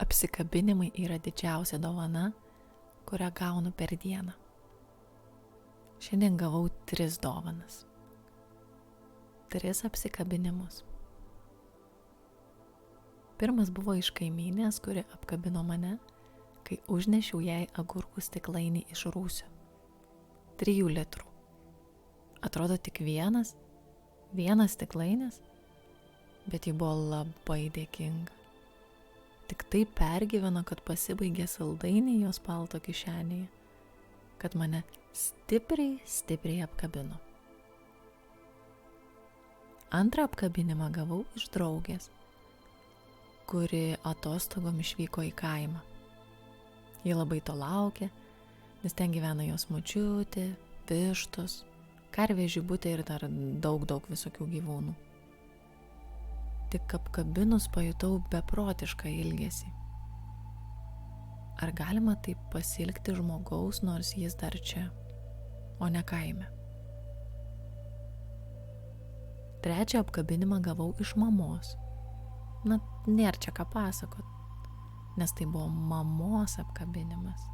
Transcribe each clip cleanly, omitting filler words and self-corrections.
Apsikabinimai yra didžiausia dovana, kurią gaunu per dieną. Šiandien gavau 3 dovanas. 3 apsikabinimus. Pirmas buvo iš kaimynės, kuri apkabino mane, kai užnešiau jai agurkų stiklainį iš rūsio. 3 litrų. Atrodo tik vienas stiklainis, bet ji buvo labai dėkinga. Tik taip pergyveno, kad pasibaigė saldainiai jos palto kišenėje, kad mane stipriai apkabino. Antrą apkabinimą gavau iš draugės, kuri atostogom išvyko į kaimą. Ji labai to laukė, nes ten gyvena jos močiutė, vištos, karvė, žibutė ir dar daug visokių gyvūnų. Tik apkabinus pajutau beprotišką ilgesį. Ar galima taip pasiilgti žmogaus, nors jis dar čia, o ne kaime? Trečią apkabinimą gavau iš mamos. Nėra čia ką pasakot, nes tai buvo mamos apkabinimas,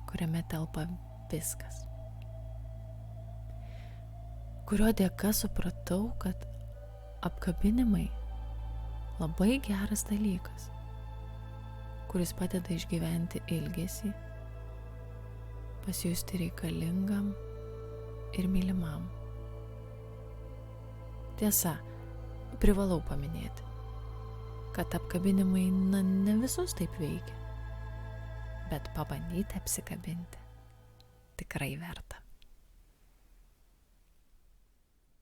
kuriame telpa viskas. Kurio dėka supratau, kad apkabinimai labai geras dalykas, kuris padeda išgyventi ilgesį, pasijusti reikalingam ir mylimam. Tiesa, privalau paminėti, kad apkabinimai ne visus taip veikia, bet pabandyti apsikabinti tikrai verta.